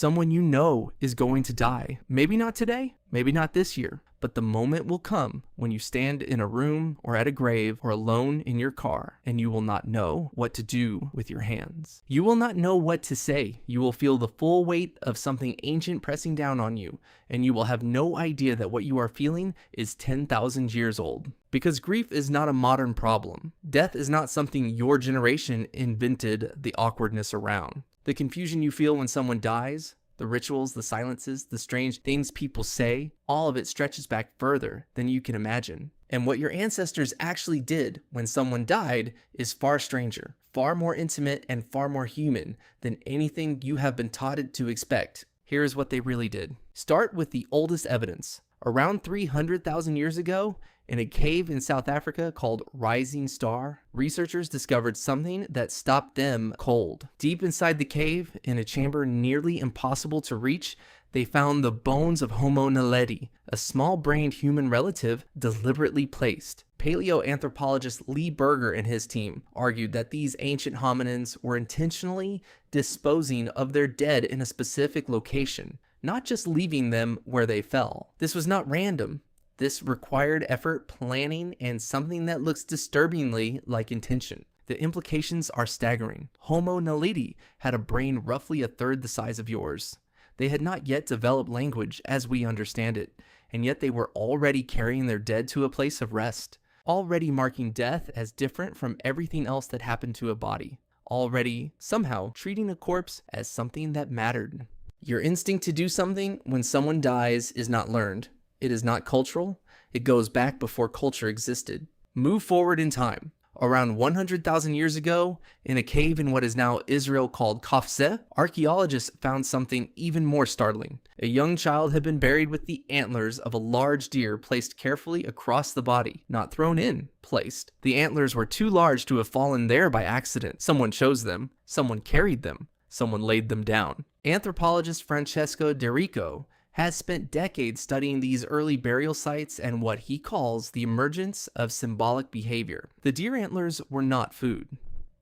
Someone you know is going to die. Maybe not today, maybe not this year, but the moment will come when you stand in a room or at a grave or alone in your car, and you will not know what to do with your hands. You will not know what to say. You will feel the full weight of something ancient pressing down on you, and you will have no idea that what you are feeling is 10,000 years old. Because grief is not a modern problem. Death is not something your generation invented the awkwardness around. The confusion you feel when someone dies, the rituals, the silences, the strange things people say, all of it stretches back further than you can imagine. And what your ancestors actually did when someone died is far stranger, far more intimate, and far more human than anything you have been taught to expect. Here's what they really did. Start with the oldest evidence. Around 300,000 years ago, in a cave in South Africa called Rising Star, researchers discovered something that stopped them cold. Deep inside the cave, in a chamber nearly impossible to reach, they found the bones of Homo naledi, a small-brained human relative deliberately placed. Paleoanthropologist Lee Berger and his team argued that these ancient hominins were intentionally disposing of their dead in a specific location, not just leaving them where they fell. This was not random. This required effort, planning, and something that looks disturbingly like intention. The implications are staggering. Homo naledi had a brain roughly a third the size of yours. They had not yet developed language as we understand it, and yet they were already carrying their dead to a place of rest, already marking death as different from everything else that happened to a body, already somehow treating a corpse as something that mattered. Your instinct to do something when someone dies is not learned. It is not cultural. It goes back before culture existed. Move forward in time. Around 100,000 years ago, in a cave in what is now Israel called Kafse, archaeologists found something even more startling. A young child had been buried with the antlers of a large deer placed carefully across the body, not thrown in, placed. The antlers were too large to have fallen there by accident. Someone chose them. Someone carried them. Someone laid them down. Anthropologist Francesco De Rico has spent decades studying these early burial sites and what he calls the emergence of symbolic behavior. The deer antlers were not food.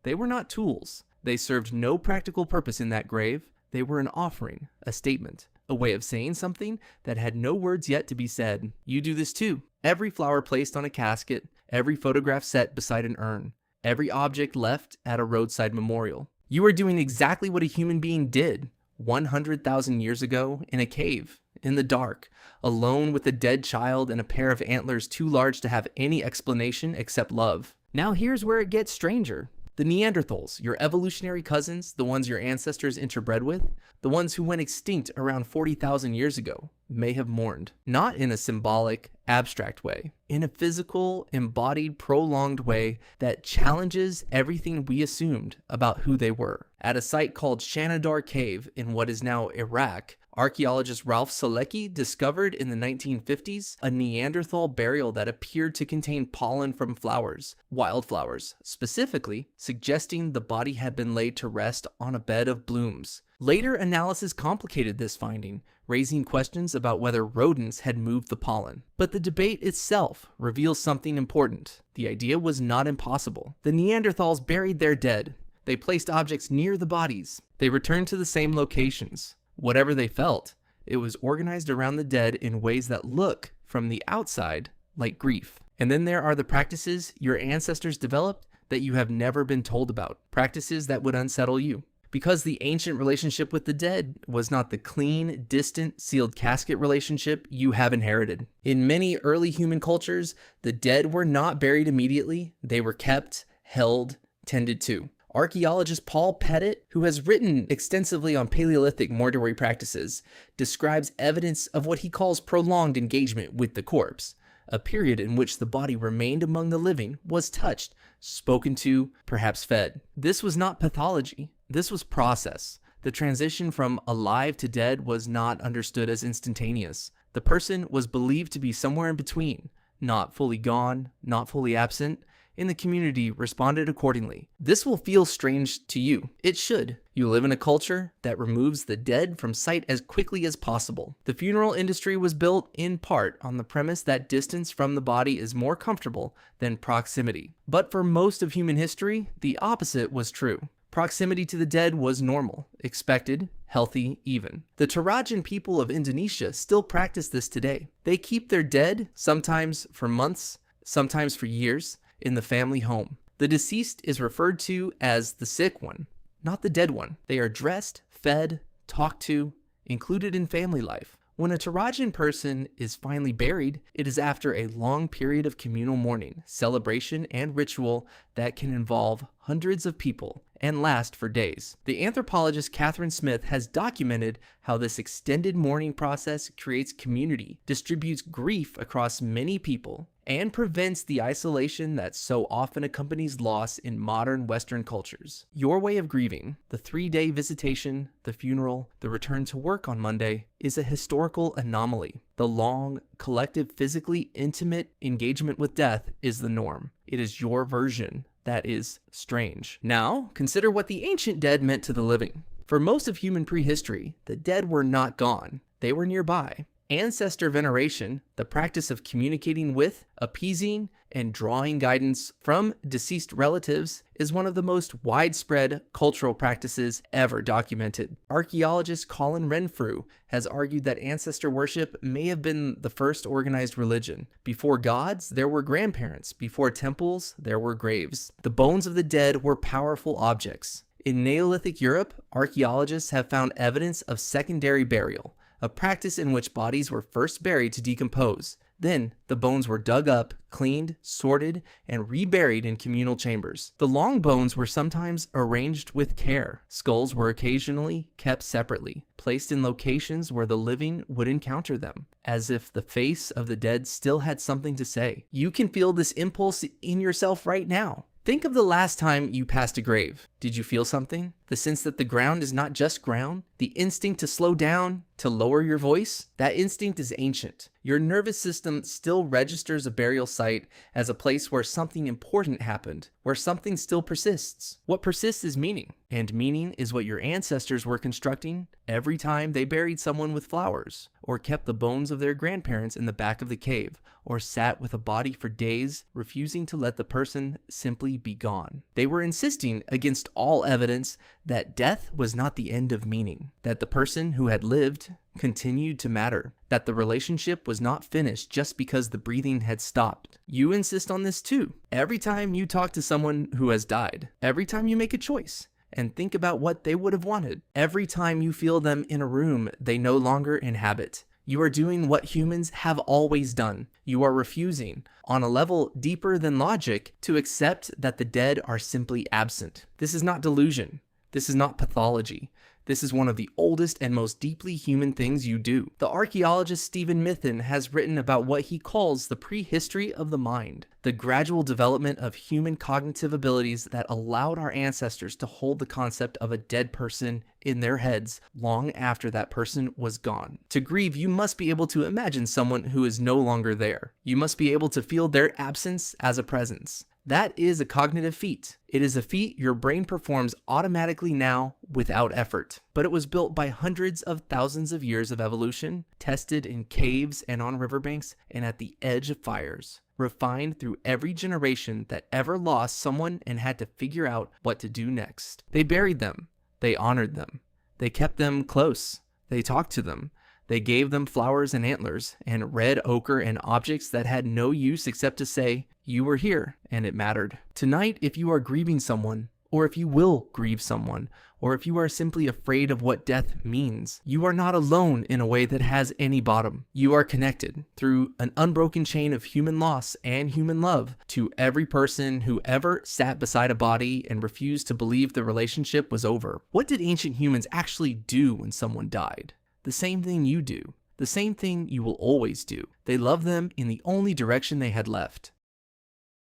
They were not tools. They served no practical purpose in that grave. They were an offering, a statement, a way of saying something that had no words yet to be said. You do this too. Every flower placed on a casket, every photograph set beside an urn, every object left at a roadside memorial. You are doing exactly what a human being did 100,000 years ago in a cave, in the dark, alone with a dead child and a pair of antlers too large to have any explanation except love. Now here's where it gets stranger. The Neanderthals, your evolutionary cousins, the ones your ancestors interbred with, the ones who went extinct around 40,000 years ago, may have mourned. Not in a symbolic, abstract way, in a physical, embodied, prolonged way that challenges everything we assumed about who they were. At a site called Shanidar Cave in what is now Iraq, archaeologist Ralph Selecki discovered in the 1950s a Neanderthal burial that appeared to contain pollen from flowers, wildflowers, specifically suggesting the body had been laid to rest on a bed of blooms. Later analysis complicated this finding, raising questions about whether rodents had moved the pollen. But the debate itself reveals something important. The idea was not impossible. The Neanderthals buried their dead. They placed objects near the bodies. They returned to the same locations. Whatever they felt, it was organized around the dead in ways that look, from the outside, like grief. And then there are the practices your ancestors developed that you have never been told about. Practices that would unsettle you. Because the ancient relationship with the dead was not the clean, distant, sealed casket relationship you have inherited. In many early human cultures, the dead were not buried immediately. They were kept, held, tended to. Archaeologist Paul Pettit, who has written extensively on Paleolithic mortuary practices, describes evidence of what he calls prolonged engagement with the corpse, a period in which the body remained among the living, was touched, spoken to, perhaps fed. This was not pathology. This was process. The transition from alive to dead was not understood as instantaneous. The person was believed to be somewhere in between, not fully gone, not fully absent, and the community responded accordingly. This will feel strange to you. It should. You live in a culture that removes the dead from sight as quickly as possible. The funeral industry was built in part on the premise that distance from the body is more comfortable than proximity. But for most of human history, the opposite was true. Proximity to the dead was normal, expected, healthy even. The Torajan people of Indonesia still practice this today. They keep their dead, sometimes for months, sometimes for years, in the family home. The deceased is referred to as the sick one, not the dead one. They are dressed, fed, talked to, included in family life. When a Torajan person is finally buried, it is after a long period of communal mourning, celebration, and ritual that can involve hundreds of people and last for days. The anthropologist Catherine Smith has documented how this extended mourning process creates community, distributes grief across many people, and prevents the isolation that so often accompanies loss in modern Western cultures. Your way of grieving, the 3-day visitation, the funeral, the return to work on Monday, is a historical anomaly. The long, collective, physically intimate engagement with death is the norm. It is your version that is strange. Now, consider what the ancient dead meant to the living. For most of human prehistory, the dead were not gone. They were nearby. Ancestor veneration, the practice of communicating with, appeasing, and drawing guidance from deceased relatives, is one of the most widespread cultural practices ever documented. Archaeologist Colin Renfrew has argued that ancestor worship may have been the first organized religion. Before gods, there were grandparents. Before temples, there were graves. The bones of the dead were powerful objects. In Neolithic Europe, archaeologists have found evidence of secondary burial, a practice in which bodies were first buried to decompose. Then, the bones were dug up, cleaned, sorted, and reburied in communal chambers. The long bones were sometimes arranged with care. Skulls were occasionally kept separately, placed in locations where the living would encounter them, as if the face of the dead still had something to say. You can feel this impulse in yourself right now. Think of the last time you passed a grave. Did you feel something? The sense that the ground is not just ground? The instinct to slow down, to lower your voice? That instinct is ancient. Your nervous system still registers a burial site as a place where something important happened, where something still persists. What persists is meaning, and meaning is what your ancestors were constructing every time they buried someone with flowers, or kept the bones of their grandparents in the back of the cave, or sat with a body for days, refusing to let the person simply be gone. They were insisting against all evidence that death was not the end of meaning, that the person who had lived continued to matter, that the relationship was not finished just because the breathing had stopped. You insist on this too. Every time you talk to someone who has died, every time you make a choice and think about what they would have wanted, every time you feel them in a room they no longer inhabit, you are doing what humans have always done. You are refusing, on a level deeper than logic, to accept that the dead are simply absent. This is not delusion. This is not pathology. This is one of the oldest and most deeply human things you do. The archaeologist Stephen Mithen has written about what he calls the prehistory of the mind, the gradual development of human cognitive abilities that allowed our ancestors to hold the concept of a dead person in their heads long after that person was gone. To grieve, you must be able to imagine someone who is no longer there. You must be able to feel their absence as a presence. That is a cognitive feat. It is a feat your brain performs automatically now without effort. But it was built by hundreds of thousands of years of evolution, tested in caves and on riverbanks and at the edge of fires, refined through every generation that ever lost someone and had to figure out what to do next. They buried them. They honored them. They kept them close. They talked to them. They gave them flowers and antlers, and red ochre and objects that had no use except to say, you were here, and it mattered. Tonight, if you are grieving someone, or if you will grieve someone, or if you are simply afraid of what death means, you are not alone in a way that has any bottom. You are connected through an unbroken chain of human loss and human love to every person who ever sat beside a body and refused to believe the relationship was over. What did ancient humans actually do when someone died? The same thing you do. The same thing you will always do. They loved them in the only direction they had left.